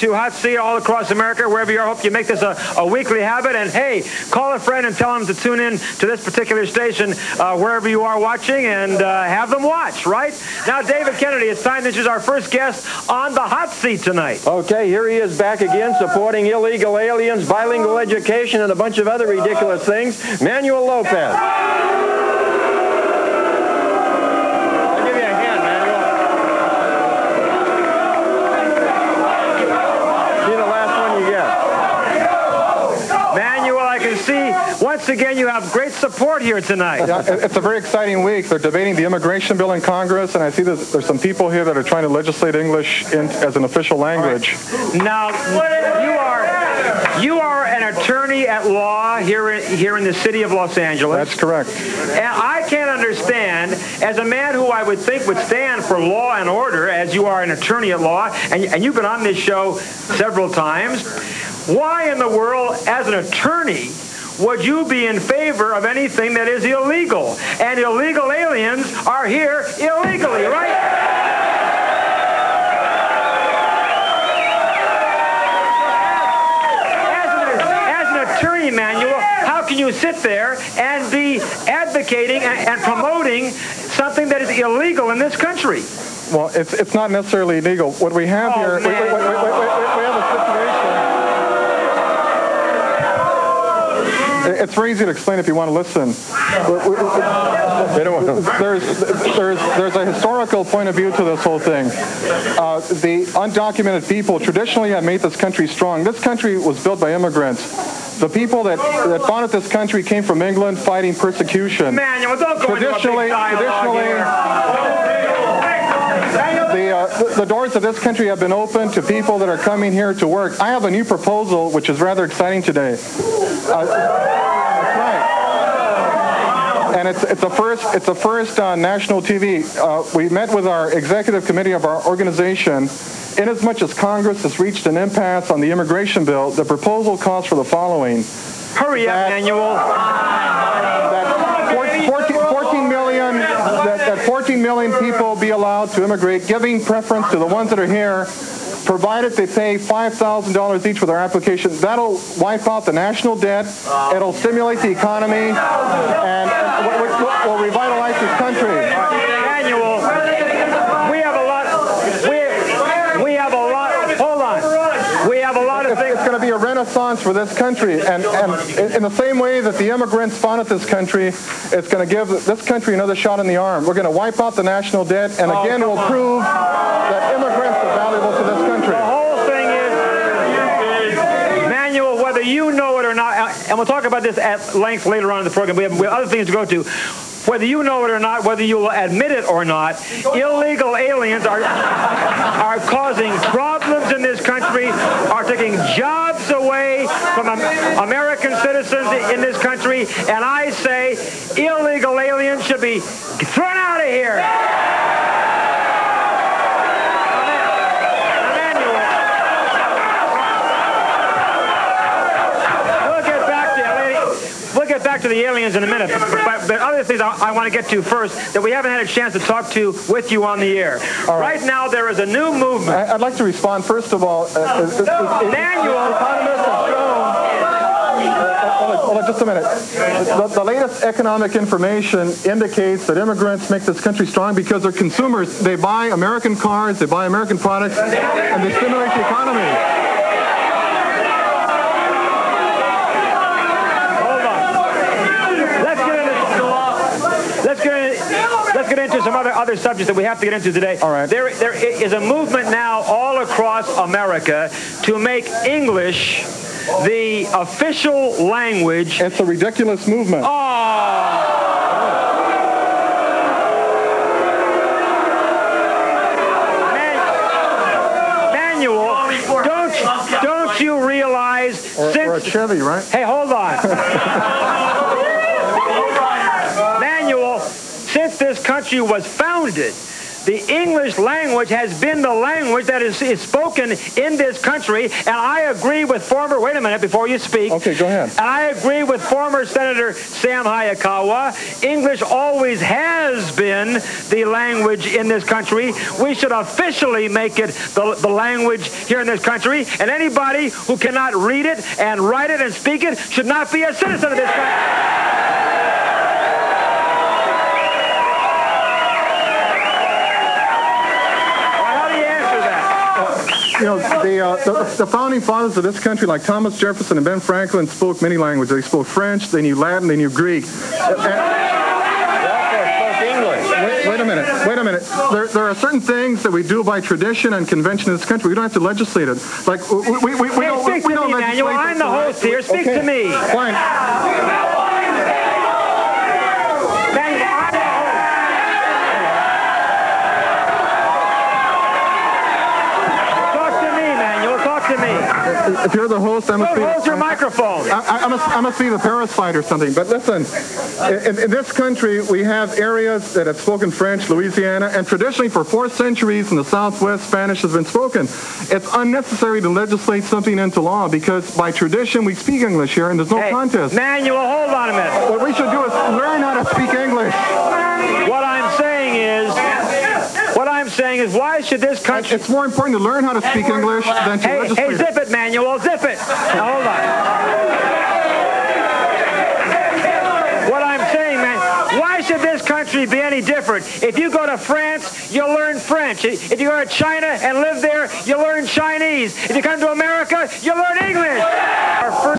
to Hot Seat all across America, wherever you are. I hope you make this a weekly habit. And, hey, call a friend and tell them to tune in to this particular station wherever you are watching and have them watch, right? Now, David Kennedy, it's time. This is our first guest on the Hot Seat tonight. Okay, here he is back again, supporting illegal aliens, bilingual education, and a bunch of other ridiculous things. Manuel Lopez. Once again, you have great support here tonight. Yeah, it's a very exciting week. They're debating the immigration bill in Congress, and I see that there's some people here that are trying to legislate English as an official language. Right. Now, you are an attorney at law here in the city of Los Angeles. That's correct. And I can't understand, as a man who I would think would stand for law and order, as you are an attorney at law, and you've been on this show several times, why in the world, as an attorney, would you be in favor of anything that is illegal? And illegal aliens are here illegally, right? As an attorney, Manuel, how can you sit there and be advocating and promoting something that is illegal in this country? Well, it's not necessarily illegal. What we have here, we have a situation. It's very easy to explain if you want to listen. There's a historical point of view to this whole thing. The undocumented people traditionally have made this country strong. This country was built by immigrants. The people that founded this country came from England fighting persecution. Manuel, don't go traditionally, the doors of this country have been open to people that are coming here to work. I have a new proposal which is rather exciting today. That's right. And it's a first on national TV. We met with our executive committee of our organization. Inasmuch as Congress has reached an impasse on the immigration bill, the proposal calls for the following. Hurry up, Manuel. That 14 million people be allowed to immigrate, giving preference to the ones that are here, provided they pay $5,000 each for their application. That'll wipe out the national debt. It'll stimulate the economy, and will revitalize this country. Manuel, we have a lot. Hold on. We have a lot of things. It's going to be a renaissance for this country, and in the same way that the immigrants founded this country, it's going to give this country another shot in the arm. We're going to wipe out the national debt, and again, we'll prove that immigrants are valuable to this country. The whole thing is, Manuel, whether you know it or not, and we'll talk about this at length later on in the program. We have other things to go to. Whether you know it or not, whether you will admit it or not, illegal aliens are causing problems in this country, are taking jobs away from American citizens in this country, and I say illegal aliens should be thrown out of here. We'll get back to the aliens in a minute, but other things I want to get to first that we haven't had a chance to talk to with you on the air. Right now, there is a new movement. I'd like to respond, first of all. Manuel. Economists have shown, hold on just a minute. The latest economic information indicates that immigrants make this country strong because they're consumers. They buy American cars, they buy American products, and they stimulate the economy. Let's get into some other subjects that we have to get into today. All right. There is a movement now all across America to make English the official language. It's a ridiculous movement. Manuel, don't you realize or a Chevy, right? Hey, hold on. Manuel, since this country was founded, the English language has been the language that is spoken in this country, and I agree with former, wait a minute before you speak. Okay, go ahead. And I agree with former Senator Sam Hayakawa. English always has been the language in this country. We should officially make it the language here in this country, and anybody who cannot read it and write it and speak it should not be a citizen of this country. You know, the founding fathers of this country, like Thomas Jefferson and Ben Franklin, spoke many languages. They spoke French, they knew Latin, they knew Greek. Walker spoke English. Wait a minute. There are certain things that we do by tradition and convention in this country. We don't have to legislate it. Like, we don't speak to me, Manuel. I'm the host here. Speak to me. Fine. If you're the host, I must be... Hold your microphone. I must be the parasite or something. But listen, in this country, we have areas that have spoken French, Louisiana, and traditionally for 4 centuries in the Southwest, Spanish has been spoken. It's unnecessary to legislate something into law because by tradition, we speak English here, and there's no contest. Manuel, hold on a minute. What we should do is learn how to speak English. What I'm saying is, why should this country... It's more important to learn how to speak English than to legislate. Hey, zip it, Manuel, zip it. Now, hold on. What I'm saying, man, why should this country be any different? If you go to France, you'll learn French. If you go to China and live there, you'll learn Chinese. If you come to America, you'll learn English.